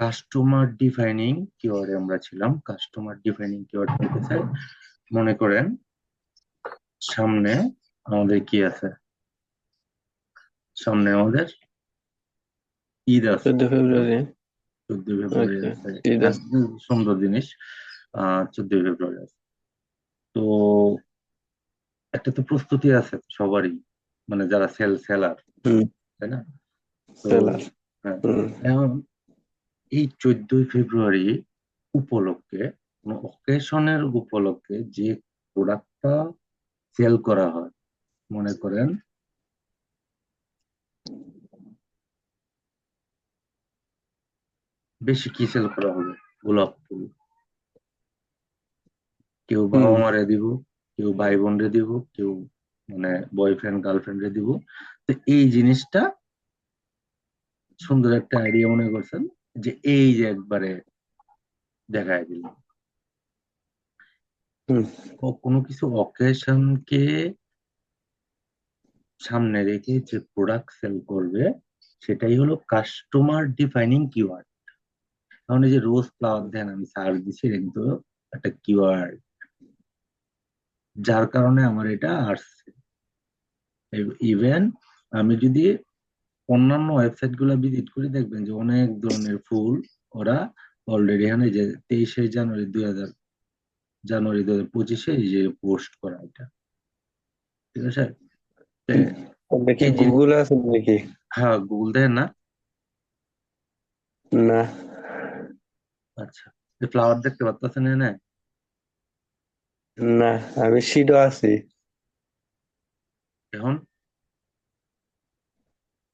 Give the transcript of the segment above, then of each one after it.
Customer defining কিওয়ার্ডে আমরা ছিলাম। Customer defining keyword হইতেছে, মনে করেন সামনে আমাদের কি আছে, সামনে আমাদের ঈদ আছে, 14 ফেব্রুয়ারি। 14 ফেব্রুয়ারি ওকে, আছে। ঠিক হ্যাঁ, আছে। সুন্দর জিনিস। 14 ফেব্রুয়ারি আছে। তো একটা তো প্রস্তুতি আছে সবারই, মানে যারা সেলার, হুম। তাই না? তো সেলার। হ্যাঁ, হুম। এখন এই 14 ফেব্রুয়ারি উপলক্ষে, কোনো অকেশনের উপলক্ষে যে প্রোডাক্টটা সেল করা হয়, মনে করেন বেশি কি সেল করা হবে? গোলাপ ফুল। কেউ বাবা হুম। মারে দিব, কেউ ভাই বোনরে দিব, কেউ মানে বয়ফ্রেন্ড গার্লফ্রেন্ডে দিব। তো এই জিনিসটা সুন্দর একটা আইডিয়া মনে করছেন, যে এই যে একবারে দেখায় দিল। হুম। কোনো কিছু অকেশনকে সামনে রেখে যে প্রোডাক্ট সেল করবে, সেটাই হলো কাস্টমার ডিফাইনিং কিওয়ার্ড। এখন এই যে রোজ ফ্লাওয়ার দেন, আমি সার্চ দিচ্ছি, এটা কিন্তু একটা কিওয়ার্ড, যার কারণে আমার এটা আসছে। ইভেন আমি যদি অন্যান্য ওয়েবসাইট গুলা ভিজিট করি, দেখবেন যে অনেক ধরনের ফুল ওরা অলরেডি এখানে যে 23 জানুয়ারি 2025 এই যে পোস্ট করা এটা, ঠিক আছে? তো ওটা কি এই যে, গুগল আছে নাকি? হ্যাঁ গুগল দেন না? না। আচ্ছা, ফ্লাওয়ার দেখতে পাচ্ছেন না? না, আমি শিডো আছি। এখন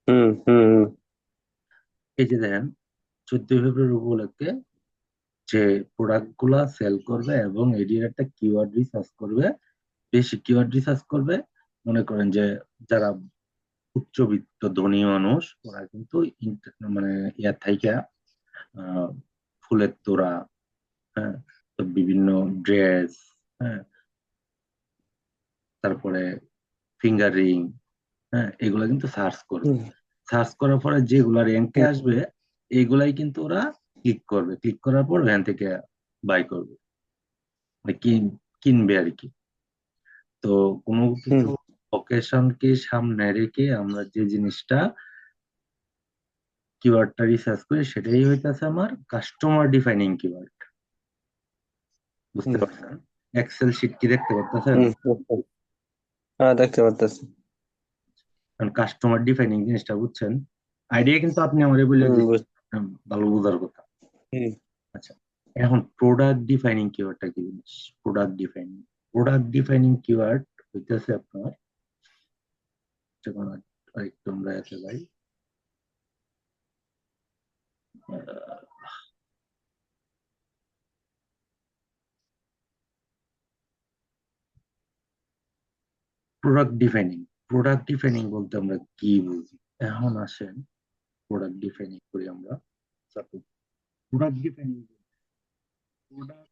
হুম, হুম, হুম। এই যে দেখেন, 14 ফেব্রুয়ারি উপলক্ষে যে প্রোডাক্ট গুলা সেল করবে এবং এটির একটা কিওয়ার্ড রিসার্চ করবে, বেশি কিওয়ার্ড রিসার্চ করবে, মনে করেন যে যারা উচ্চবিত্ত ধনী মানুষ, ওরা কিন্তু মানে ইয়ার থাইকা আহ, ফুলের তোড়া, হ্যাঁ, তো বিভিন্ন ড্রেস, হ্যাঁ, তারপরে ফিঙ্গার রিং, হ্যাঁ, এগুলা কিন্তু সার্চ করবে। হুম। সার্চ করার পরে যেগুলা র্যাঙ্কে হুম। আসবে, এগুলাই কিন্তু ওরা ক্লিক করবে। ক্লিক করার পর ভ্যান থেকে বাই করবে, মানে কিনবে আর কি। তো কোনো হুম। কিছু অকেশনকে সামনে রেখে আমরা যে জিনিসটা কিওয়ার্ডটা রিসার্চ করি, সেটাই হইতেছে আমার কাস্টমার ডিফাইনিং কিওয়ার্ড। বুঝতে হুম। পারছেন? এক্সেল শিট কি দেখতে পারতেছেন? হুম। হ্যাঁ, দেখতে পারতেছি। কারণ কাস্টমার ডিফাইনিং জিনিসটা বুঝছেন, আইডিয়া কিন্তু আপনি আমারে বলে হুম, দিচ্ছেন, ভালো বোঝার কথা। হুম। আচ্ছা, এখন প্রোডাক্ট ডিফাইনিং কিওয়ার্ডটা কি জিনিস? প্রোডাক্ট ডিফাইনিং কিওয়ার্ড হইতেছে আপনার, যখন আরেকটু আমরা এতে যাই, প্রোডাক্ট ডিফাইনিং। প্রোডাক্ট ডিফাইনিং বলতে আমরা কি বুঝি? এখন আসেন প্রোডাক্ট ডিফাইনিং করি আমরা। প্রোডাক্ট ডিফাইনিং, প্রোডাক্ট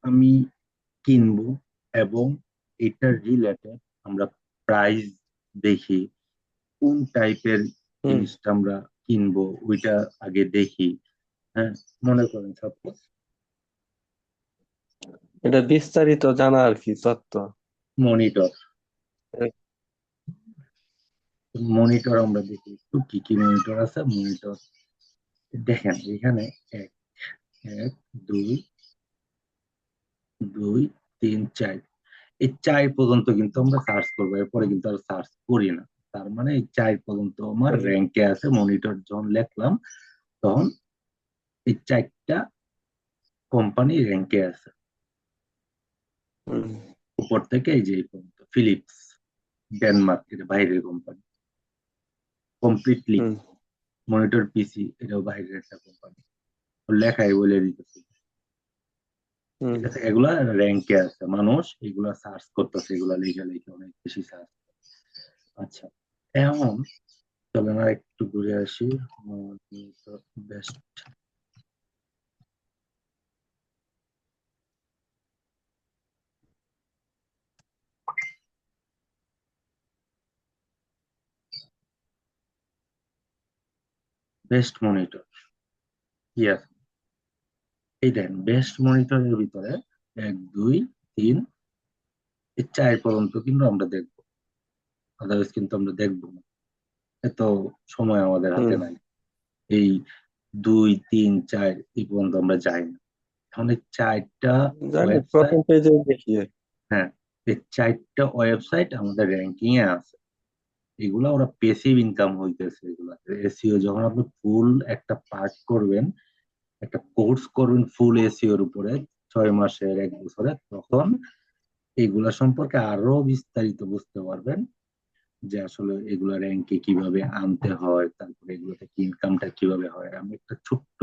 আমি কিনবো এবং এটার রিলেটেড আমরা প্রাইস দেখি, কোন টাইপের হুম। জিনিসটা আমরা কিনবো ওইটা আগে দেখি। হ্যাঁ, মনে করেন সাপোজ এটা বিস্তারিত জানা আর কি, তত্ত্ব। মনিটর। মনিটর আমরা দেখি একটু কি কি মনিটর আছে। মনিটর দেখেন এখানে এক, এক, দুই, দুই, তিন, চার, এই চার পর্যন্ত কিন্তু আমরা সার্চ করবো, এরপরে কিন্তু আর সার্চ করি না। তার মানে এই চার পর্যন্ত আমার হুম। র্যাঙ্কে আছে। মনিটর যখন লিখলাম, তখন এই চারটা কোম্পানি র্যাঙ্কে আছে হুম। উপর থেকে। এই যে এই পর্যন্ত ফিলিপস, ডেনমার্ক, এটা বাইরের কোম্পানি। কমপ্লিটলি হুম। মনিটর পিসি, এটাও বাইরের একটা কোম্পানি, লেখাই বলে দিতেছি। হুম। ঠিক আছে, এগুলা র্যাঙ্কে আছে, মানুষ এগুলা সার্চ করতেছে, এগুলা লিখে লিখে অনেক বেশি সার্চ। আচ্ছা, এখন চলেন আর একটু ঘুরে আসি। বেস্ট বেস্ট মনিটর, ইয়াস, এই দেখেন বেস্ট মনিটরের ভিতরে 1 2 3 এই 4 পর্যন্ত কিন্তু আমরা দেখবো, আদারওয়াইজ কিন্তু আমরা দেখবো না, এত সময় আমাদের হাতে হুম। নাই। এই 2 3 4 এই পর্যন্ত আমরা যাই না। এখন এই 4টা জানি ওয়েবসাইট, প্রথম পেজে দেখি। হ্যাঁ, এই 4টা ওয়েবসাইট আমাদের র্যাঙ্কিং এ আছে। এগুলা ওরা পেসিভ ইনকাম হইতেছে, এগুলা এসইও যখন আপনি ফুল একটা পার্ট করবেন, একটা কোর্স করবেন ফুল এসইও এর উপরে 6 মাসের 1 বছরে, তখন এগুলা সম্পর্কে আরো বিস্তারিত বুঝতে পারবেন যে আসলে এগুলা র্যাঙ্কে কিভাবে আনতে হয়, তারপরে এগুলো থেকে ইনকামটা কিভাবে হয়। আমি একটা ছোট্ট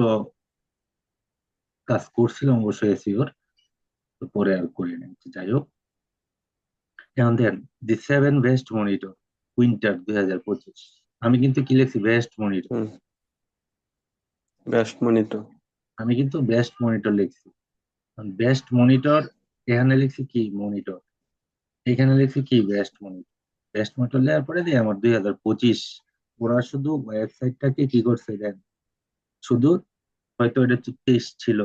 কাজ করছিলাম অবশ্য এসইওর, তো পরে আর করি নাই। যাই হোক, এখন দেখেন দি 7 বেস্ট মনিটর উইন্টার 2025, আমি কিন্তু কি লিখছি বেস্ট মনিটর, হুম। Best monitor. আমি কিন্তু বেস্ট মনিটর লিখছি। বেস্ট মনিটর, এখানে লিখছি কি মনিটর, এখানে লিখছি কি best monitor. Best monitor layer পরে দিয়ে আমার 2025, ওরা শুধু ওয়েবসাইটটাকে কি করছে দেন, শুধু হয়তো এটা 23 ছিল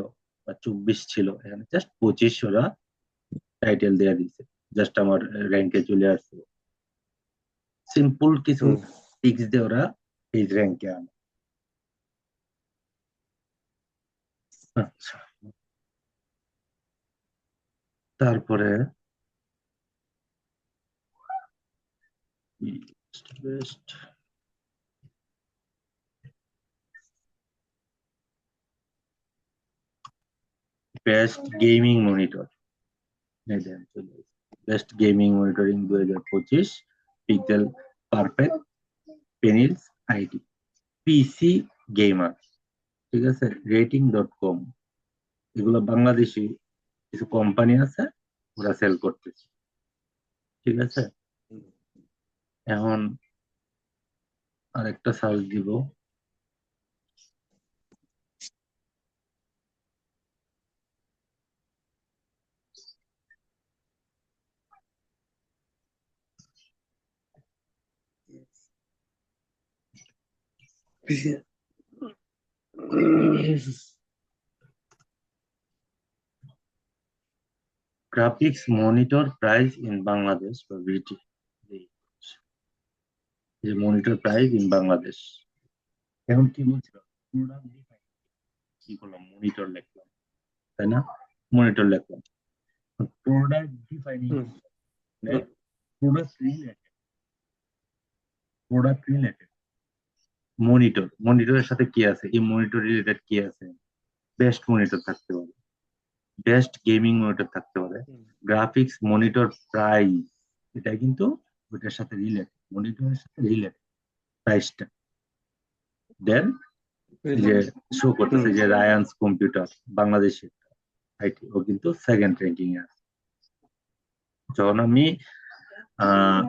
বা 24 ছিল, এখানে জাস্ট 25 ওরা টাইটেল দেয়া দিছে, জাস্ট আমার র্যাঙ্কে চলে আসছে। সিম্পল কিছু হুম। টিক্স দিয়ে ওরা এই র্যাঙ্কে আনে। আচ্ছা, তারপরে best best gaming monitor, best gaming monitoring 2025, pixel perfect, পেনিলস আইডি, পিসি গেমার, ঠিক আছে, রেটিং.com, এগুলো বাংলাদেশি কিছু কোম্পানি আছে, ওরা সেল করতেছে, ঠিক আছে। এখন আরেকটা সার্চ দিব, graphics monitor price in Bangladesh বা বিটি, যে মনিটর প্রাইস ইন বাংলাদেশ। এখন কি বলছিল, কি করলাম মনিটর লিখলাম, তাই না, মনিটর লিখলাম, প্রোডাক্ট ডিফাইনিং, হুম। মানে product related, product related monitor, মনিটরের সাথে কি আছে, এই মনিটর রিলেটেড কি আছে, বেস্ট মনিটর থাকতে পারে, বেস্ট গেমিং মনিটর থাকতে পারে, গ্রাফিক্স মনিটর প্রাইস, এটা কিন্তু ওইটার সাথে রিলেটেড, মনিটরের সাথে রিলেটেড প্রাইসটা। দেন যে শো করতেছে হুম। যে রায়ান্স কম্পিউটার বাংলাদেশের আইটি, ও কিন্তু সেকেন্ড র্যাঙ্কিং এ আছে। যখন আমি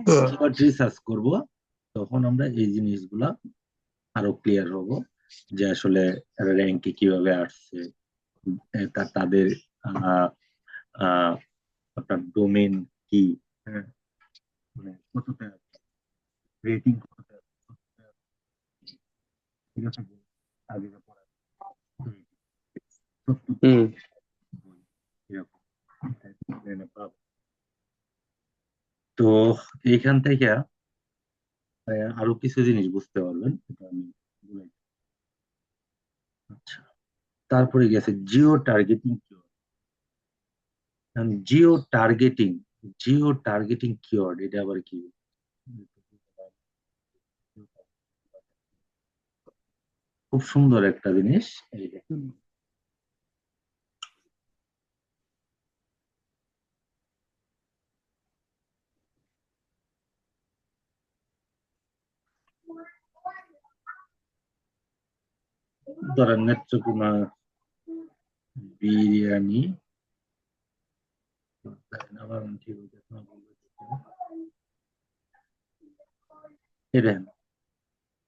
কিওয়ার্ড রিসার্চ করব, তখন আমরা এই জিনিসগুলা আরো ক্লিয়ার হব যে আসলে র্যাঙ্কে কিভাবে আসছে, তাদের আহ, আহ, আপনার ডোমেন কি, হ্যাঁ, মানে কতটা রেটিং, কতটা, ঠিক আছে, আগে যে পড়া 70 হুম। বই এরকম জেনে পাবো। তো এইখান থেকে আরো কিছু জিনিস বুঝতে পারবেন, এটা আমি বলে দিই। আচ্ছা, তারপরে গেছে Jio targeting keyword. Jio targeting, Jio targeting keyword এটা আবার কি? খুব সুন্দর একটা জিনিস, এই যে হুম। ধরেন নেত্রকোনা বিরিয়ানি, আবার আমি ঠিক বলতেছি না, ভুল বলতেছি না। এই দেখেন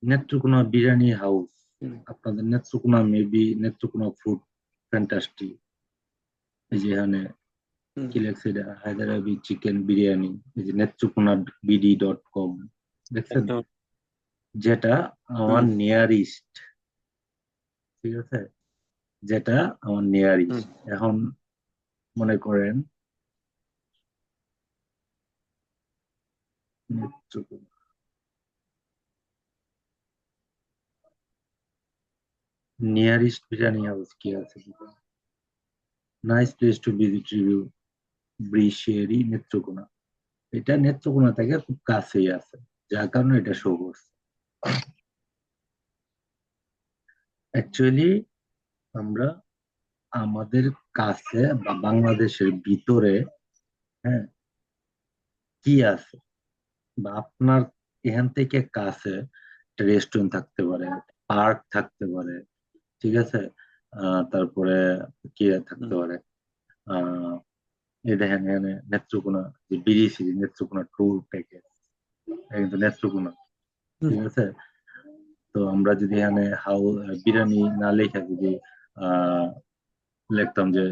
নেত্রকোনা বিরিয়ানি হাউস, হুম। আপনাদের Netrokona maybe Netrokona food fantastic, এই যে এখানে হুম। কি লেখছে এটা, হায়দ্রাবাদি চিকেন বিরিয়ানি, এই যে নেত্রকোনা বিডি.com, দেখছেন, একদম। যেটা আমার হুম। নিয়ারিস্ট, ঠিক আছে, যেটা আমার হুম নিয়ারিস্ট। এখন মনে করেন নিয়ারিস্ট বিরিয়ানি হাউস কি আছে? Nice place to visit review ব্রিশেরি নেত্রকোনা। এটা নেত্রকোনা থেকে খুব কাছেই আছে, যার কারণে এটা শো করছে। অ্যাকচুয়ালি আমরা আমাদের কাছে বা বাংলাদেশের ভিতরে, হ্যাঁ, কি আছে বা আপনার এখান থেকে কাছে একটা রেস্টুরেন্ট থাকতে পারে, পার্ক থাকতে পারে, ঠিক আছে। তারপরে কি থাকতে হুম পারে, আহ এই দেখেন এখানে নেত্রকোনা, যে বিরিশি নেত্রকোনা ট্যুর প্যাকেজ, কিন্তু নেত্রকোনা, হুম ঠিক আছে। তো আমরা যদি এখানে বিরিয়ানি না লেখা যদি আহ লিখতাম যে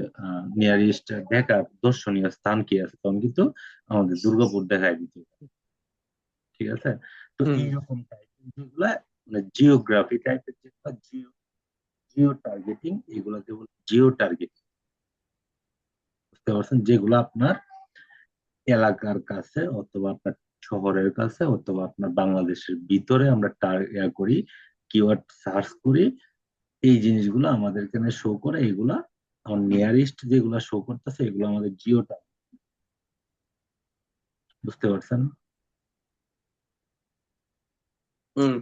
নিয়ারেস্ট ঢাকা দর্শনীয় স্থান কি আছে, তখন কিন্তু আমাদের দুর্গাপুর দেখায় দিত, ঠিক আছে। তো হুম এইরকম টাইপের যেগুলা মানে জিওগ্রাফি টাইপের যেগুলা, জিও টার্গেটিং, এগুলাকে বলে জিও টার্গেটিং। বুঝতে পারছেন? যেগুলো আপনার এলাকার কাছে অথবা আপনার শহরের কাছে অথবা আপনার বাংলাদেশের ভিতরে আমরা করি, কিওয়ার্ড সার্চ করি, এই জিনিসগুলো আমাদের এখানে শো করে। এগুলা আমার নিয়ারেস্ট যেগুলা শো করতেছে এগুলো আমাদের জিও টার্গেট। বুঝতে পারছেন? হুম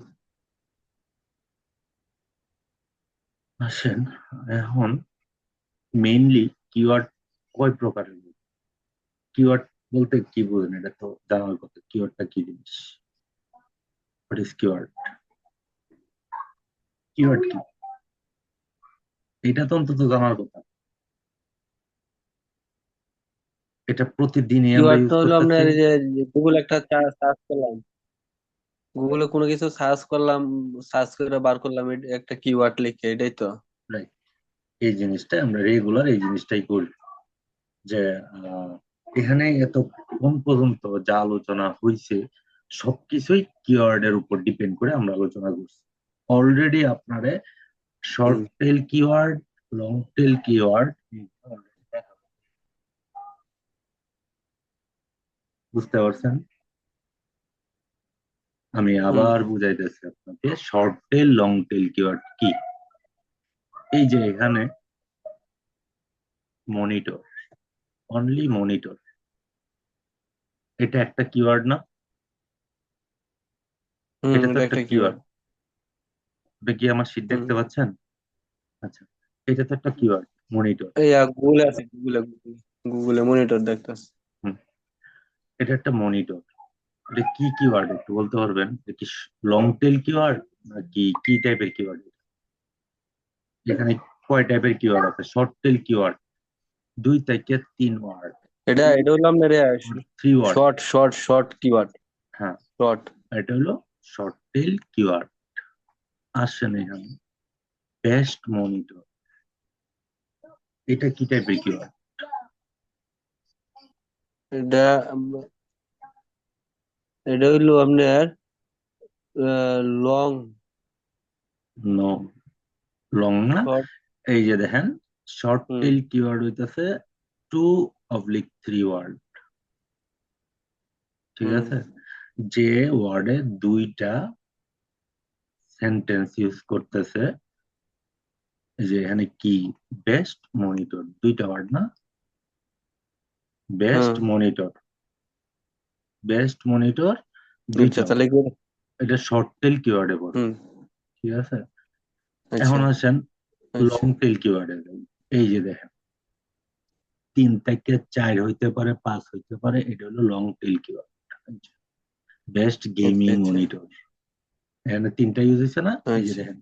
আসেন এখন মেইনলি কিওয়ার্ড কয় প্রকারের? কিওয়ার্ড বলতে কি বোঝেন এটা তো জানার কথা। কিওয়ার্ডটা কি জিনিস? What is keyword? কিওয়ার্ড কি, এটা তো অন্তত জানার কথা। এটা প্রতিদিনই আমরা ইউজ কিওয়ার্ডটা হলো করতেছি। আপনার এই যে গুগল একটা সার্চ করলাম, গুগলে কোনো কিছু সার্চ করলাম, সার্চ করে বার করলাম একটা কিওয়ার্ড লিখে, এটাই তো। রাইট, এই জিনিসটা আমরা রেগুলার এই জিনিসটাই করি। যে এখানে এতক্ষণ পর্যন্ত যা আলোচনা হয়েছে সবকিছুই কিওয়ার্ডের উপর ডিপেন্ড করে আমরা আলোচনা করছি। অলরেডি আপনারে short hmm tail keyword, long tail keyword, বুঝতে পারছেন? আমি হুম আবার বুঝাইতেছি আপনাকে short tail long tail keyword কি। এই যে এখানে মনিটর, অনলি মনিটর, এটা একটা কিওয়ার্ড না? হুম এটা তো এটা একটা একটা কিওয়ার্ড। কিওয়ার্ড। আপনি কি আমার শীট হুম দেখতে পাচ্ছেন? আচ্ছা, এটা তো একটা কিওয়ার্ড, মনিটর। এই গুগলে আছে, গুগলে গুগলে গুগলে মনিটর দেখতেছে। হুম, এটা একটা মনিটর। এটা কি কিওয়ার্ড একটু বলতে পারবেন? এটা কি লং টেল কিওয়ার্ড নাকি কি টাইপের কিওয়ার্ড? এখানে কয় টাইপের কিওয়ার্ড আছে? শর্ট টেল কিওয়ার্ড 2 থেকে 3 ওয়ার্ড, এটা এটা হলো আপনার 3 word. Short short short keyword. হ্যাঁ, শর্ট। এটা হলো শর্ট টেল কিওয়ার্ড। আসেন এখানে বেস্ট মনিটর, এটা কি টাইপের কিওয়ার্ড? এটা এটা হইলো আপনার লং নো, লং না। শর্ট। এই যে দেখেন, শর্ট হুম টেল কিওয়ার্ড হইতেছে 2/3 ওয়ার্ড, ঠিক হুম আছে। যে ওয়ার্ডে 2টা সেন্টেন্স ইউজ করতেছে। এই যে এখানে কি, বেস্ট মনিটর, 2টা ওয়ার্ড না? বেস্ট হ্যাঁ। মনিটর, বেস্ট মনিটর, আচ্ছা, দুইটা তাহলে ওয়ার্ড। কি? এটা শর্ট টেল কিওয়ার্ডে পড়ে, হুম। ঠিক আছে। আচ্ছা এখন আসেন লং আচ্ছা। টেল কিওয়ার্ডে। এই যে দেখেন 3 থেকে 4 হইতে পারে, 5 হইতে পারে, এটা হলো লং টেল কিওয়ার্ড। বেস্ট আচ্ছা গেমিং আচ্ছা মনিটর, এখানে 3টা ইউজ হয়েছে না? এই যে আচ্ছা। দেখেন,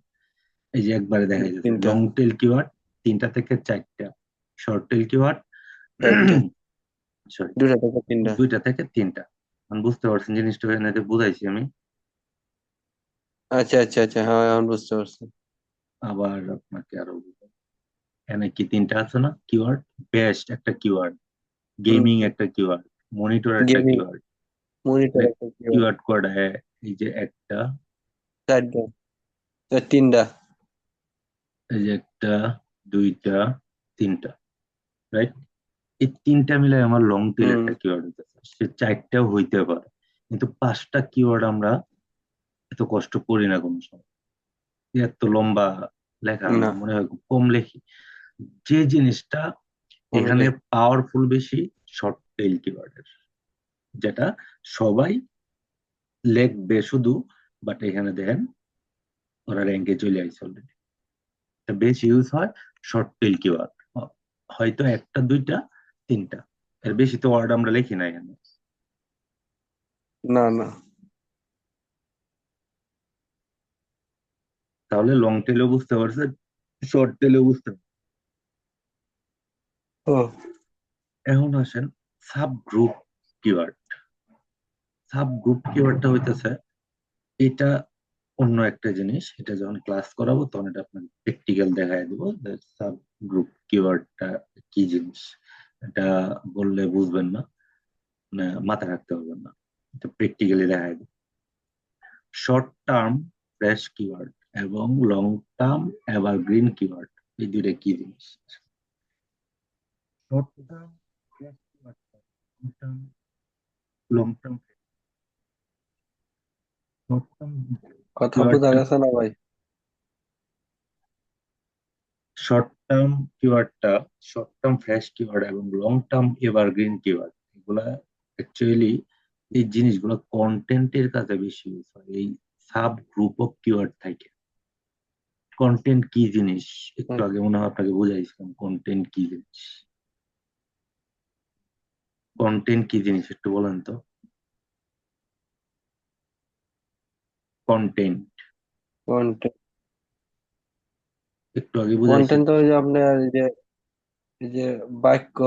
এই যে একবারে দেখা যাচ্ছে তিনটা লং টেল কিওয়ার্ড 3টা থেকে 4টা, শর্ট টেল কিওয়ার্ড চারটা, সরি দুটা থেকে তিনটা। 2টা থেকে 3টা। আমি বুঝতে পারছেন জিনিসটা, এখানে বুঝাইছি আমি। আচ্ছা আচ্ছা আচ্ছা, হ্যাঁ এখন বুঝতে পারছি। আবার আপনাকে আরো বুঝাই। এখানে কি 3টা আছে না কিওয়ার্ড? বেস্ট একটা কিওয়ার্ড, হুম গেমিং একটা কিওয়ার্ড, মনিটর একটা গেমিং কিওয়ার্ড। মনিটর একটা কিওয়ার্ড। কিওয়ার্ড কোড এই যে একটা, চারটা, তিনটা। এই যে একটা, দুইটা, তিনটা, রাইট? এই তিনটা মিলে আমার লং টেল হুম। একটা কিওয়ার্ড হইতেছে, সে চারটাও হইতে পারে, কিন্তু পাঁচটা কিওয়ার্ড আমরা এত কষ্ট করি না কোনো সময়। এত লম্বা লেখা আমরা না, মনে হয় খুব কম লেখি। যে জিনিসটা এখানে কমলে। পাওয়ারফুল বেশি, শর্ট টেল কিওয়ার্ডের, যেটা সবাই লেখবে শুধু, বাট এখানে দেখেন ওরা র্যাঙ্কে চলে আসছে অলরেডি। বেশি ইউজ হয় শর্ট টেল কিওয়ার্ড, হয়তো একটা দুইটা তিনটা, এর বেশি তো ওয়ার্ড আমরা লিখি না এখানে। না, না। তাহলে লং টেলও বুঝতে পারছে, শর্ট টেলও বুঝতে পারছে। ও। এখন আসেন sub group keyword. Sub group কিওয়ার্ডটা হইতেছে, এটা অন্য একটা জিনিস, এটা যখন ক্লাস করাবো তখন এটা আপনাকে প্র্যাকটিক্যাল দেখায় দেবো সাব গ্রুপ কিওয়ার্ডটা কি জিনিস। এটা বললে বুঝবেন না, মানে মাথায় রাখতে পারবেন না, এটা প্র্যাকটিক্যালি দেখায় দেবো। শর্ট টার্ম ফ্রেশ কিওয়ার্ড এবং লং টার্ম এভারগ্রিন কিওয়ার্ড, এই দুইটা কি জিনিস? Short term fresh keyword, long term, short term কথা বোঝা কিওয়ার্ডটা, গেছে না ভাই? শর্ট টার্ম কিওয়ার্ডটা শর্ট টার্ম ফ্রেশ কিওয়ার্ড এবং লং টার্ম এভারগ্রিন কিওয়ার্ড, এগুলা অ্যাকচুয়ালি এই জিনিসগুলো কন্টেন্টের কাছে বেশি ইউজ হয় এই সাব গ্রুপ অফ কিওয়ার্ড থেকে। কন্টেন্ট কি জিনিস একটু হুম। আগে মনে হয় আপনাকে বুঝাইছিলাম, কন্টেন্ট কি জিনিস। কন্টেন্ট কি জিনিস একটু বলেন তো। Content content. একটু আগে বুঝাইছি কন্টেন্ট তো। তো ওই যে আপনার এই যে বাক্য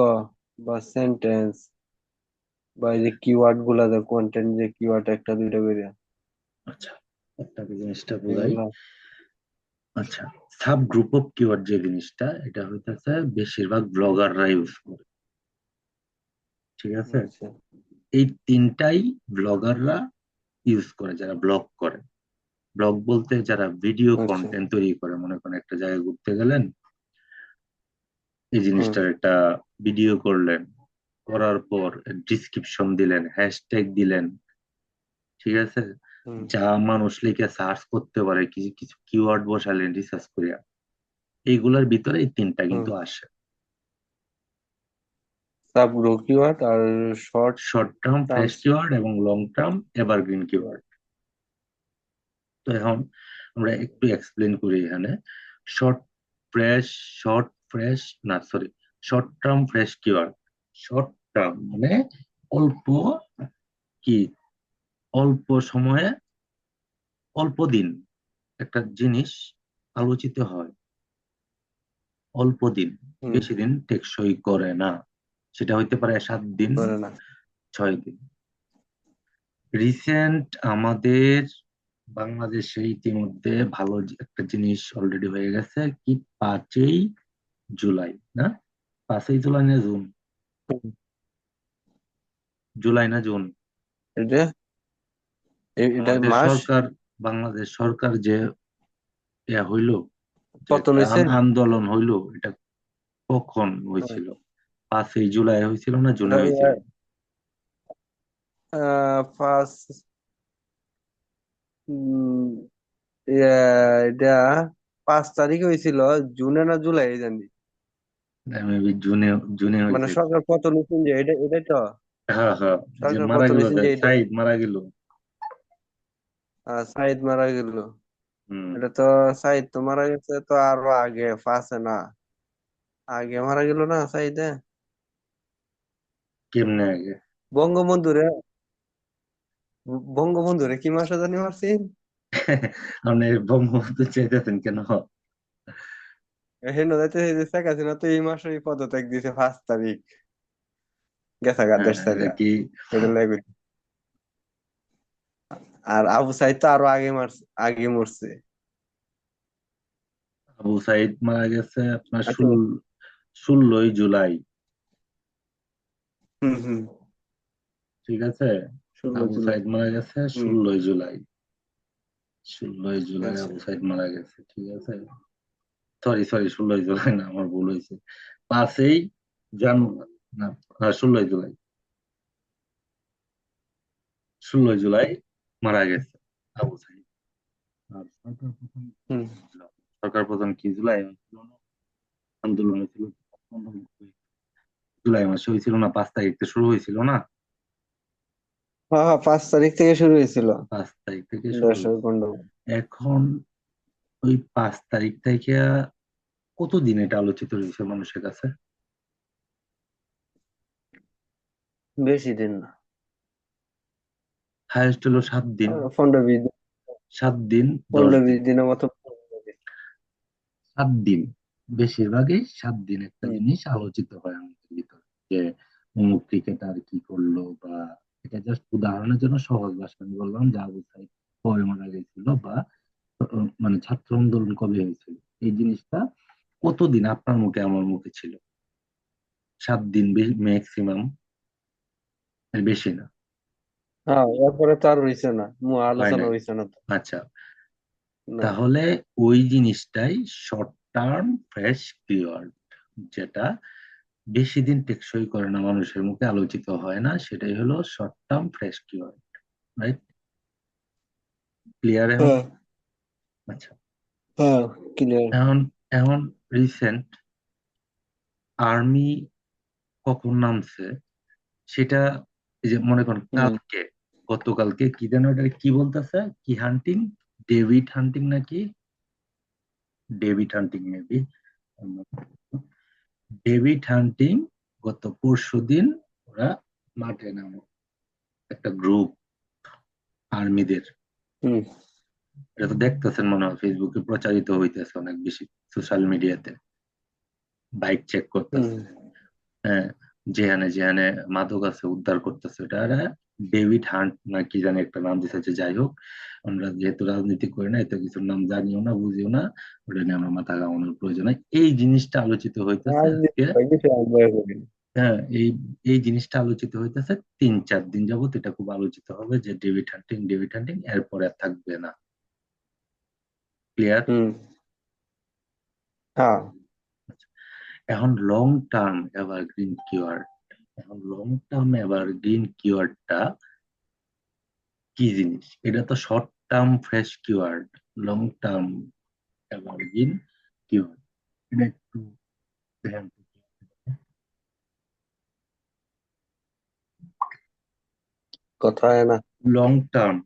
বা সেন্টেন্স বা এই যে কিওয়ার্ড গুলা, কন্টেন্ট যে কিওয়ার্ড একটা দুইটা করে আচ্ছা, আপনাকে জিনিসটা বোঝাই। এগুলা। আচ্ছা, সাব গ্রুপ অফ কিওয়ার্ড যে জিনিসটা, এটা হইতেছে বেশিরভাগ ব্লগাররা ইউজ করে, ঠিক আছে? আচ্ছা। এই তিনটাই ব্লগাররা ইউজ করে, যারা ব্লগ করে। ব্লগ বলতে যারা ভিডিও আচ্ছা। কন্টেন্ট তৈরি করে, মনে করেন একটা জায়গায় ঘুরতে গেলেন, এই হুম। জিনিসটার একটা ভিডিও করলেন, করার পর ডিসক্রিপশন দিলেন, হ্যাশট্যাগ দিলেন, ঠিক আছে? হুম। যা মানুষ লিখে সার্চ করতে পারে, কিছু কিছু কিওয়ার্ড বসালেন রিসার্চ করিয়া, এইগুলোর ভিতরে এই তিনটা হুম। কিন্তু আসে। সাব কিওয়ার্ড আর short short term fresh terms. Keyword এবং লং টার্ম এভারগ্রিন কিওয়ার্ড। তো এখন আমরা একটু এক্সপ্লেন করি এখানে। শর্ট ফ্রেশ, শর্ট ফ্রেশ, না sorry, short term fresh keyword. Short term মানে অল্প, কি, অল্প সময়ে, অল্প দিন একটা জিনিস আলোচিত হয়, অল্প দিন, হুম। বেশি দিন টেকসই করে না। সেটা হইতে পারে 7 দিন, করে না। 6 দিন। রিসেন্ট আমাদের বাংলাদেশে ইতিমধ্যে ভালো একটা জিনিস অলরেডি হয়ে গেছে, কি, 5ই জুলাই, না? 5ই জুলাই না জুন? হুম। জুলাই না জুন? এটা এটার আমাদের মাস সরকার, বাংলাদেশ সরকার যে হইলো, যে পতন একটা হয়েছে। আন্দোলন হইলো, এটা কখন হয়েছিল? 5ই জুলাই হয়েছিল না জুনে হয়েছিল? ফার্স্ট এটা 5 তারিখে হয়েছিল। জুনে না জুলাই জানি। মেবি জুনে, জুনে মানে হয়েছে। সরকার পতন হয়েছে যে এটাই তো। হ্যাঁ হ্যাঁ, যে সরকার মারা পতন গেল, হয়েছে যে এটা। সাইদ মারা গেল। সাইদ মারা গেল। হুম। এটা তো সাইদ তো মারা গেছে তো আরো আগে, ফাঁসে না, আগে মারা গেল না সাইদে। কেমনে আগে? বঙ্গবন্ধুরে বঙ্গবন্ধুরে কি মাসে জানি মারছি। আপনি বঙ্গবন্ধু চাইতেছেন কেন? হেন যাইতে শেখ হাসিনা তো এই মাসে পদত্যাগ দিছে 5 তারিখ, গেছে গা হ্যাঁ, দেশ এটা ছাইরা। কি? এটা লাগে। আর আবু সাইদ তো আরো আগে মারছে, আগে মরছে। আবু সাইদ মারা গেছে আপনার আচ্ছা। 16ই জুলাই, হুম, হুম। ঠিক আছে? 16 আবু জুলাই। সাইদ মারা গেছে হুম। 16ই জুলাই, 16ই জুলাই আচ্ছা। আবু সাইদ মারা গেছে, ঠিক আছে? সরি সরি, 16ই জুলাই না, আমার ভুল হয়েছে। 5ই জানুয়ারি, না, 16ই জুলাই, 16ই জুলাই মারা গেছে আবু সাইদ। আর সরকার প্রধান হুম। ছিল, সরকার প্রধান কি জুলাই ছিল না? আন্দোলন হয়েছিল জুলাই মাসে হয়েছিল না? 5 তারিখ শুরু হয়েছিল না? হ্যাঁ হ্যাঁ, 5 তারিখ থেকে শুরু হয়েছিল 5 তারিখ থেকে শুরু দর্শক হয়েছে। গন্ডগোল। এখন ওই 5 তারিখ থেকে কতদিন এটা আলোচিত রয়েছে মানুষের কাছে? বেশি দিন না, হায়েস্ট হলো 7 দিন। 15-20 দিন, 7 দিন, দশ পনেরো দিন বিশ দিনের মতো। 7 দিন, বেশিরভাগই 7 দিন একটা হুম। জিনিস আলোচিত হয় আমাদের ভিতরে, যে অমুক ক্রিকেটার কি করলো, বা এটা জাস্ট উদাহরণের জন্য সহজ ভাষা আমি বললাম যে আবু সাইদ কবে মারা গেছিল, বা মানে ছাত্র আন্দোলন কবে হয়েছিল। এই জিনিসটা কতদিন আপনার মুখে আমার মুখে ছিল? 7 দিন ম্যাক্সিমাম, এর বেশি না। হ্যাঁ, এরপরে তো আর হইছে না, হয় আলোচনা নাই। হইছে না তো। আচ্ছা, না। তাহলে ওই জিনিসটাই শর্ট টার্ম ফ্রেশ কিওয়ার্ড, যেটা বেশি দিন টেকসই করে না, মানুষের মুখে আলোচিত হয় না, সেটাই হলো short term fresh keyword. Right? Clear এখন? হ্যাঁ আচ্ছা, হ্যাঁ, ক্লিয়ার। এখন এখন রিসেন্ট আর্মি কখন নামছে সেটা, এই যে মনে করেন হুম। কালকে, গতকালকে কি যেন এটা কি বলতেছে, কি হান্টিং, ডেভিড হান্টিং নাকি, ডেভিড হান্টিং মেবি, ডেভিড হান্টিং গত পরশুদিন ওরা মাঠে নামে, একটা গ্রুপ আর্মিদের। হুম। এটা তো দেখতেছেন মনে হয়, ফেসবুকে প্রচারিত হইতেছে অনেক বেশি, সোশ্যাল মিডিয়াতে। বাইক চেক হুম। করতেছে, হ্যাঁ, যেখানে যেখানে মাদক আছে উদ্ধার করতেছে। এটা এরা ডেভিড হান্ট না কি জানি একটা নাম দিতেছে, যাই হোক, আমরা যেহেতু রাজনীতি করি না, এত কিছুর নাম জানিও না, বুঝিও না, ওটা নিয়ে আমরা মাথা ঘামানোর প্রয়োজন নাই। এই জিনিসটা আলোচিত হইতেছে আজকে। কিছু আগ্রহ করি না। হ্যাঁ, এই জিনিসটা আলোচিত হইতেছে 3-4 দিন যাবত, এটা খুব আলোচিত হবে যে ডেভিড হান্টিং, ডেভিড হান্টিং, এরপরে আর থাকবে না। ক্লিয়ার? হুম। হ্যাঁ। এখন লং টার্ম এভারগ্রিন কিওয়ার্ড, এখন লং টার্ম এভারগ্রিন কিওয়ার্ডটা কি জিনিস? এটা তো short term fresh keyword, long term evergreen keyword, এটা একটু ধ্যান। কথা হয় না। লং টার্ম,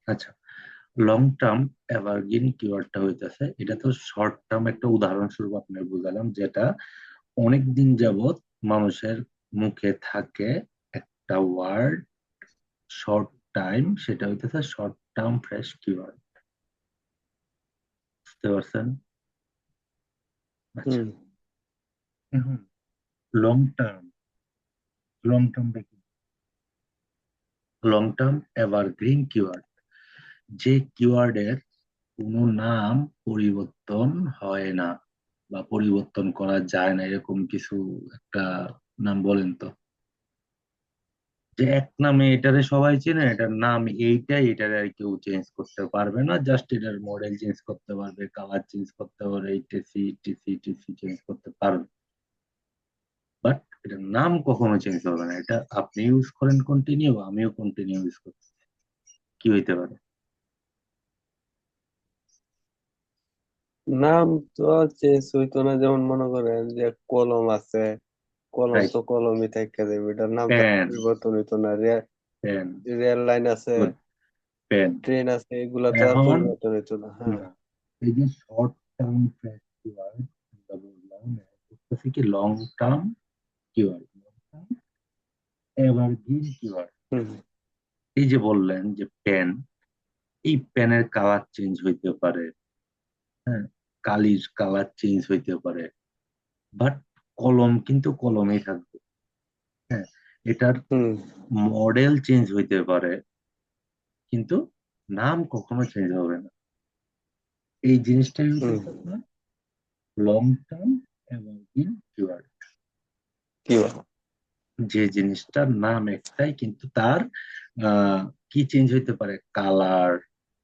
আচ্ছা, লং টার্ম এভারগ্রিন কিওয়ার্ডটা হইতেছে, এটা তো শর্ট টার্ম একটা উদাহরণস্বরূপ আপনার বুঝালাম, যেটা অনেক দিন যাবত মানুষের মুখে থাকে একটা ওয়ার্ড, শর্ট টাইম, সেটা হইতেছে শর্ট টার্ম ফ্রেশ কিওয়ার্ড। বুঝতে পারছেন? আচ্ছা, হুম। এখন লং টার্ম, লং টার্ম দেখি, লং টার্ম এভারগ্রিন কিওয়ার্ড, যে কিওয়ার্ডের কোনো নাম পরিবর্তন হয় না বা পরিবর্তন করা যায় না, এরকম কিছু একটা নাম বলেন তো। যে এক নামে এটারে সবাই চেনে, এটার নাম এইটাই, এটারে আর কেউ চেঞ্জ করতে পারবে না, জাস্ট এটার মডেল চেঞ্জ করতে পারবে, কালার চেঞ্জ করতে পারবে, টিসি টিসি টিসি চেঞ্জ করতে পারবে, বাট এটার নাম কখনো চেঞ্জ হবে না। এটা আপনি ইউজ করেন কন্টিনিউ, আমিও কন্টিনিউ ইউজ করছি, কি হইতে পারে? নাম তো চেঞ্জ হইতো না, যেমন মনে করেন যে কলম আছে, কলম রাইট, তো কলমই থেকে যাবে, এটার নামটা পেন, পরিবর্তন হইতো না। পেন, রেল লাইন আছে, গুড, পেন। ট্রেন আছে, এগুলা তো আর এখন পরিবর্তন হইতো না। হ্যাঁ। না, এই যে শর্ট টার্ম কিওয়ার্ড আমরা বললাম, বুঝতেছি কি long term keyword, long term evergreen keyword. হুম। এই যে বললেন যে পেন, এই পেনের কালার চেঞ্জ হইতে পারে, হ্যাঁ, কালির কালার চেঞ্জ হইতে পারে, বাট কলম কিন্তু কলমেই থাকবে। হ্যাঁ, এটার হুম। মডেল চেঞ্জ হইতে পারে, কিন্তু নাম কখনো চেঞ্জ হবে না। এই জিনিসটাই হচ্ছে হুম। আপনার লং টার্ম এভারগ্রিন কিওয়ার্ড, কি বল? যে জিনিসটার নাম একটাই কিন্তু তার কি চেঞ্জ হইতে পারে, কালার,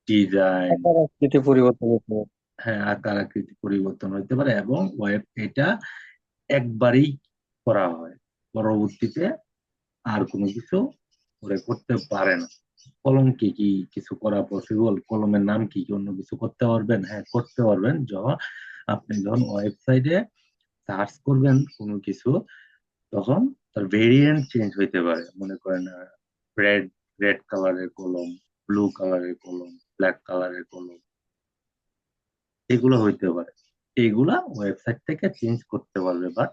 ডিজাইন, আকার আকৃতি পরিবর্তন হতে পারে। হ্যাঁ আকার আকৃতি পরিবর্তন হইতে পারে, এবং ওয়েব এটা একবারই করা হয়, পরবর্তীতে আর কোনো কিছু করে করতে পারে না। কলম কি কি কিছু করা পসিবল? কলমের নাম কি কি অন্য কিছু করতে পারবেন? হ্যাঁ করতে পারবেন। যখন ওয়েবসাইটে সার্চ করবেন কোনো কিছু, তখন তার ভেরিয়েন্ট চেঞ্জ হইতে পারে। মনে করেন রেড রেড কালারের কলম, ব্লু কালারের কলম, ব্ল্যাক কালারের কলম, এগুলো হইতে পারে। এগুলা ওয়েবসাইট থেকে চেঞ্জ করতে পারবে, বাট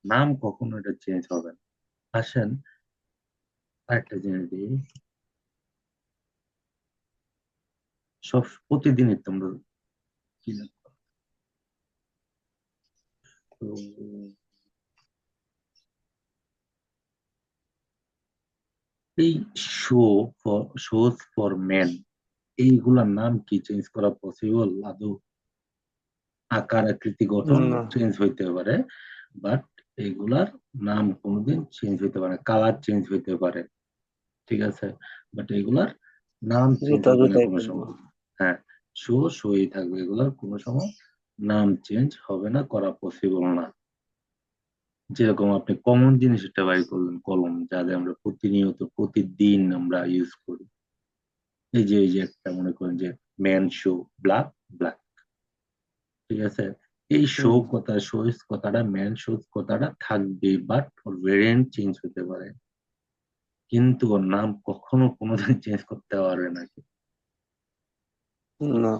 নাম কখনো এটা চেঞ্জ হবে না। আসেন আরেকটা জিনিস দিই। সব প্রতিদিনই তোমরা কি লিখো? তো এই শোজ ফর মেন, এইগুলার নাম কি চেঞ্জ করা পসিবল আদৌ? আকার আকৃতি গঠন না। চেঞ্জ হইতে পারে, বাট এগুলার নাম কোনোদিন চেঞ্জ হইতে পারে, কালার চেঞ্জ হইতে পারে, ঠিক আছে, বাট এগুলার নাম চেঞ্জ জুতা হবে না জুতাই কোনো থাকবো। সময়। হ্যাঁ, শোই থাকবে, এগুলার কোনো সময় নাম চেঞ্জ হবে না, করা পসিবল না। যেরকম আপনি কমন জিনিস একটা বাই করলেন, কলম, যা দিয়ে আমরা প্রতিনিয়ত প্রতিদিন আমরা ইউজ করি। এই যে একটা মনে করেন যে ম্যান শো, ব্ল্যাক ব্ল্যাক, ঠিক আছে, এই শো হুম। কথা, শোজ কথাটা, ম্যান শোজ কথাটা থাকবে, বাট ওর ভেরিয়েন্ট চেঞ্জ হতে পারে, কিন্তু ওর নাম কখনো কোনোদিন চেঞ্জ করতে পারবে না কেউ। না।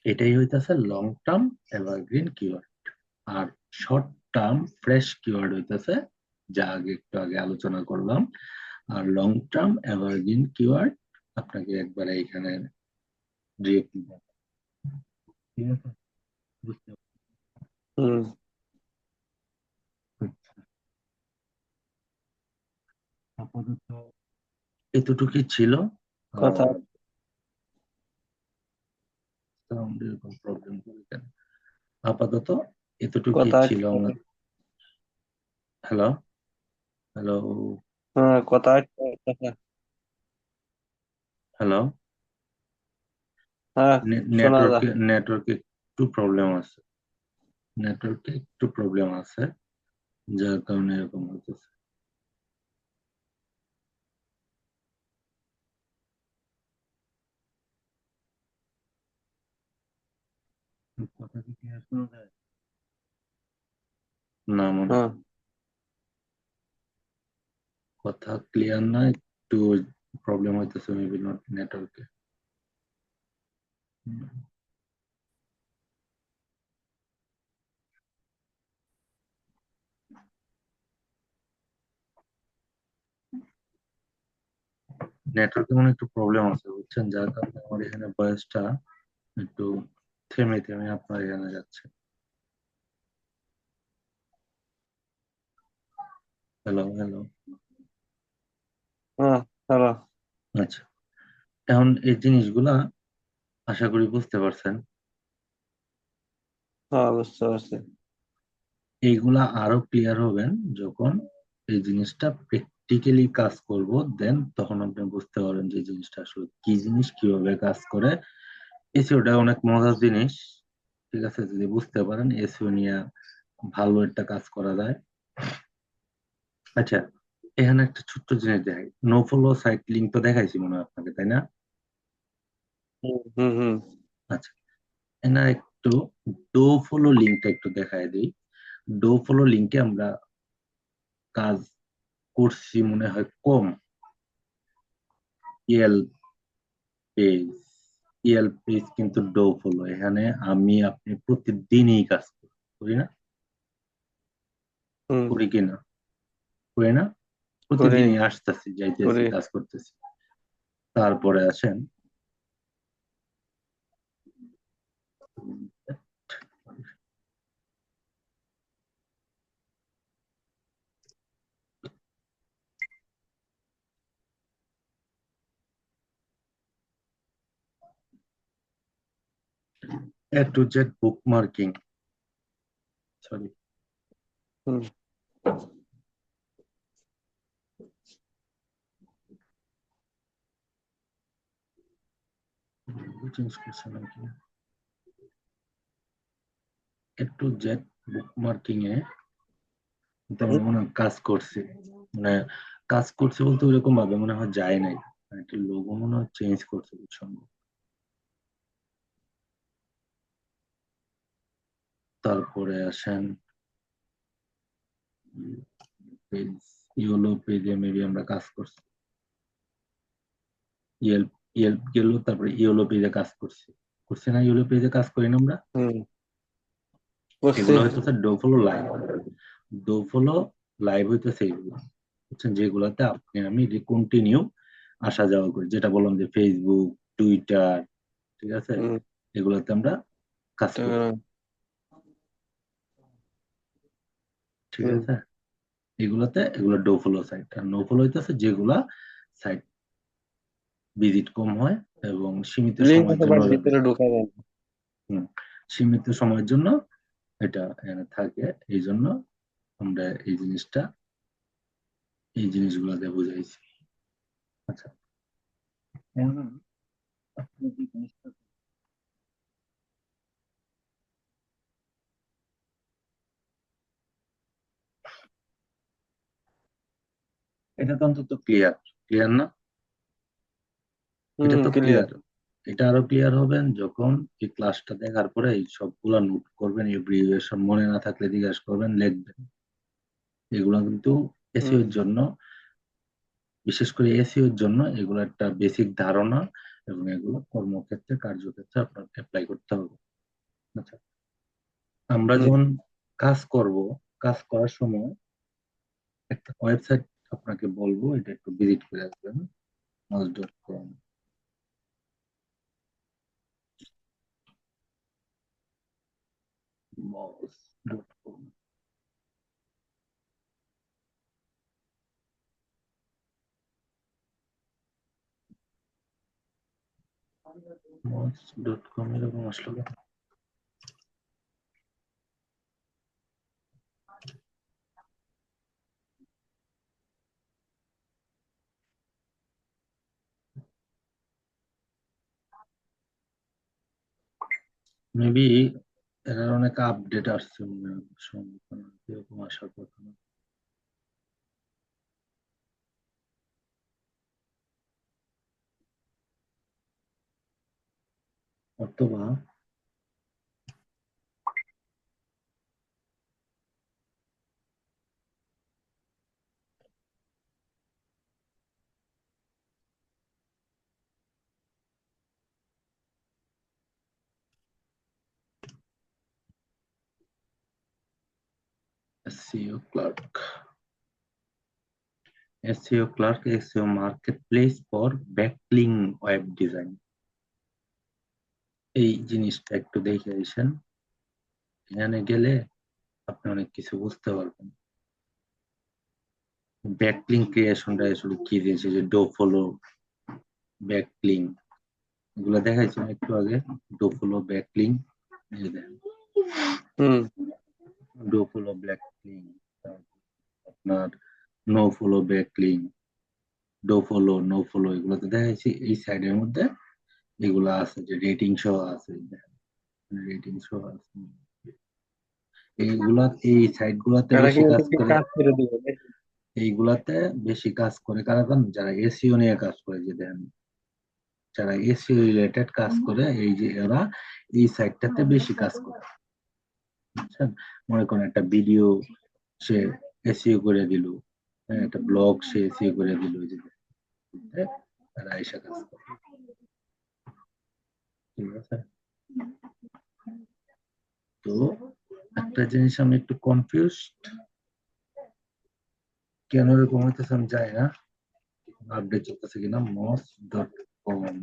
এটাই হইতাছে লং টার্ম এভারগ্রিন কিওয়ার্ড। আর শর্ট টার্ম ফ্রেশ কিওয়ার্ড হইতাছে যা একটু আগে আলোচনা করলাম। আর লং টার্ম এভারগ্রিন কিওয়ার্ড আপনাকে একবারে এখানে ডিরেক্ট, ঠিক আছে, বুঝতে হুম। পারছি। আপাতত এতটুকুই ছিল। কথা আর সাউন্ড এরকম প্রবলেম করে কেন? আপাতত এতটুকুই কথা ছিল আমার। হ্যালো, হ্যালো, হ্যাঁ, কথা কথা। হ্যালো। হ্যাঁ, শোনা যায়। নেটওয়ার্কে একটু প্রবলেম আছে, নেটওয়ার্কে একটু প্রবলেম আছে, যার কারণে এরকম হতেছে। কথা কি ক্লিয়ার শোনা যায়? না মনে হ্যাঁ। হয় কথা ক্লিয়ার না, একটু প্রবলেম হইতেছে মেবি নেটওয়ার্কে। নেটওয়ার্কে মনে হয় একটু প্রবলেম আছে বুঝছেন, যার কারণে আমার এখানে ভয়েসটা একটু থেমে থেমে আপনার এখানে যাচ্ছে। Hello, hello. হ্যাঁ, হ্যালো। আচ্ছা, এখন এই জিনিসগুলা আশা করি বুঝতে পারছেন। হ্যাঁ, বুঝতে পারছি। এইগুলা আরো ক্লিয়ার হবেন যখন এই জিনিসটা প্র্যাকটিক্যালি কাজ করব, দেন তখন আপনি বুঝতে পারবেন যে এই জিনিসটা আসলে কি জিনিস, কিভাবে কাজ করে। এসইওটা অনেক মজার জিনিস, ঠিক আছে, যদি বুঝতে পারেন এসইও নিয়ে ভালো একটা কাজ করা যায়। আচ্ছা, এখানে একটা ছোট্ট জিনিস দেখাই, নো ফলো সাইট লিঙ্ক তো দেখাইছি মনে হয় আপনাকে, তাই না? হুম হুম হুম। আচ্ছা, এখানে একটু ডো ফলো লিঙ্কটা একটু দেখাই দিই। ডো ফলো লিঙ্কে আমরা কাজ করছি মনে হয় কম। ইএল পেজ, ইএল পেজ কিন্তু ডো ফলো, এখানে আমি আপনি প্রতিদিনই কাজ করি, করি না? হুম। করি কিনা? করি না? করি প্রতিদিনই আসতেছি যাইতেছি করি। কাজ করতেছি। তারপরে আসেন এ to Z bookmarking, sorry, hmm. Change করছে নাকি একটু জেড বুকমার্কিং এ কিন্তু আমার মনে হয় কাজ করছে, মানে কাজ করছে বলতে ওইরকম ভাবে মনে হয় যায় নাই, একটা লোগো মনে হয় চেঞ্জ করছে সম্ভব। তারপরে আসেন পেজ, ইয়েলো পেজে মেবি আমরা কাজ করছি, ইয়েল্প ইয়েল্প গেল, তারপরে ইয়েলো পেজে কাজ করছি, করছি না? ইয়েলো পেজে কাজ করি না আমরা? হুম, করছি। এগুলো হইতেছে ডোফলো লাইভ, ডোফলো লাইভ হইতেছে এগুলো, বুঝছেন, যেগুলাতে আপনি আমি কন্টিনিউ আসা যাওয়া করি, যেটা বললাম যে ফেসবুক, টুইটার, ঠিক আছে, হুম, এগুলাতে আমরা কাজ করি, তা- ঠিক হুম। আছে। এগুলো ডোফলো সাইট, আর নোফলো হইতেছে যেগুলা সাইট ভিজিট কম হয় এবং সীমিত লিঙ্ক সময়ের অথবা জন্য লাগে। ভিতরে ঢোকা যায় না। হুম, সীমিত সময়ের জন্য এটা এখানে থাকে, এই জন্য আমরা এই জিনিসগুলোতে বুঝাইছি। আচ্ছা, এখন আপনি যে জিনিসটা, এটা তো অন্তত ক্লিয়ার, ক্লিয়ার না? এটা হুম, তো ক্লিয়ার। ক্লিয়ার। এটা আরো ক্লিয়ার হবেন যখন এই ক্লাসটা দেখার পরে এই সবগুলা নোট করবেন, এব্রিভিয়েশন মনে না থাকলে জিজ্ঞাসা করবেন, লিখবেন। এগুলো কিন্তু এসইও হুম, এর জন্য, বিশেষ করে এসইও এর জন্য এগুলো একটা বেসিক ধারণা, এবং এগুলো কর্মক্ষেত্রে কার্যক্ষেত্রে আপনার অ্যাপ্লাই করতে হবে। আচ্ছা, আমরা হুম। যখন কাজ করব, কাজ করার সময় একটা ওয়েবসাইট আপনাকে বলবো, এটা একটু ভিজিট করে আসবেন, mouse.com, mouse.com, mouse.com এরকম আসলো কেন? মেবি এর অনেক আপডেট আসছে মনে হয়, সম্ভবত না, এরকম আসার কথা না। অথবা SEO clerk, SEO clerk, SEO market place for backlink web design, এই জিনিসটা একটু দেখে আসেন, এখানে গেলে আপনি অনেক কিছু বুঝতে পারবেন। ব্যাকলিং ক্রিয়েশনটা আসলে কি জিনিস, এই যে ডো ফলো, ব্যাকলিং, এগুলো দেখাইছি না একটু আগে, ডো ফলো, ব্যাকলিং, এই যে দেখেন, হুম, ডো ফলো, ব্যাকলিং, আপনার no follow, backlink, do follow, no follow, এগুলো তো দেখাইছি। এই সাইডের মধ্যে এগুলো আছে, যে রেটিং সহ আছে, রেটিং সহ আছে, এইগুলা এই সাইট গুলাতে তারা কি বেশি কাজ ওদেরকে করে, কাজ করে দিবে নাকি? এইগুলাতে বেশি কাজ করে কারা জানেন? যারা এসইও নিয়ে কাজ করে, যে দেন যারা এসইও রিলেটেড কাজ করে, এই যে এরা এই সাইটটাতে বেশি কাজ করে, বুঝছেন? মনে করেন একটা ভিডিও সে এসইও করে দিল, হ্যাঁ, একটা ব্লগ সে এসইও করে দিল, এই যে তারা এসে কাজ করে, ঠিক আছে। তো একটা জিনিস আমি একটু কনফিউজ, কেন এরকম হইতেছে আমি জানি না, আপডেট চলতেছে কিনা। moss.com,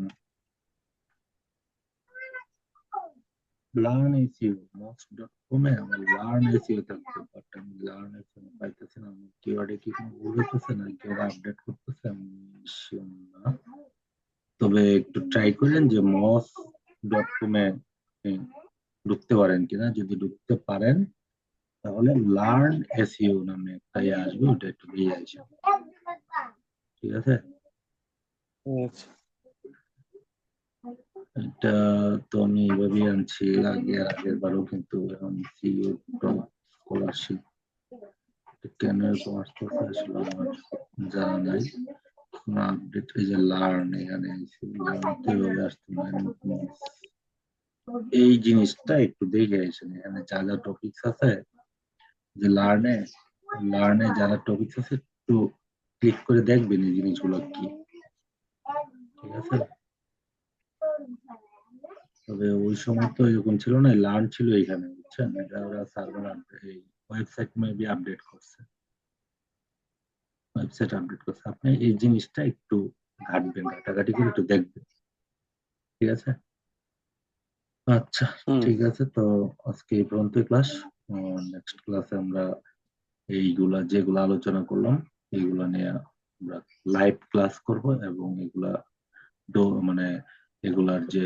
লার্ন এসইও, moss.com এ আমার লার্ন এসইও থাকবে, বাট আমি লার্ন এসইও পাইতেছি না, আমার কিওয়ার্ডে কি কোনো ভুল হইতেছে না, কিওয়ার্ড আপডেট করতেছে, আমি sure না। তবে একটু ট্রাই করেন যে moss.com এ আপনি ঢুকতে পারেন কিনা, যদি ঢুকতে পারেন তাহলে লার্ন এসইও নামে একটা ইয়ে আসবে, ওটা একটু দিয়ে আসবে, ঠিক আছে। আচ্ছা। এটা তো আমি এইভাবেই আনছি আগে, আর আগের বারও, কিন্তু এখন সিইও স্কলারশিপ কেন এরকম আসতেছে আসলে আমার জানা নাই। কোনো আপডেট, এই যে লার্ন এখানে লার্ন তো এভাবে আসতো না। এই জিনিসটা একটু দেখে আসেন, এখানে যা যা টপিকস আছে, যে লার্নে যারা টপিকস আছে একটু ক্লিক করে দেখবেন এই জিনিসগুলো কি, ঠিক আছে? তবে ওই সময় তো এরকম ছিল না, লার্ন ছিল এখানে, বুঝছেন? এটা ওরা সার্ভার আপডেট, এই ওয়েবসাইট মেবি আপডেট করছে, আপনি এই জিনিসটা একটু ঘাটবেন, ঘাটাঘাটি করে একটু দেখবেন, ঠিক আছে? আচ্ছা, হুম। ঠিক আছে। তো আজকে এই পর্যন্ত ক্লাস। নেক্সট ক্লাসে আমরা এইগুলা যেগুলো আলোচনা করলাম এইগুলা নিয়ে আমরা লাইভ ক্লাস করব, এবং এগুলা মানে এগুলার যে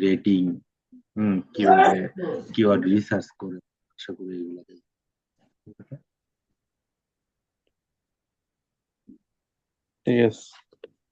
রেটিং, কিভাবে কিওয়ার্ড রিসার্চ করে, আশা করি এগুলা দেখবো, ঠিক আছে? ঠিক আছে।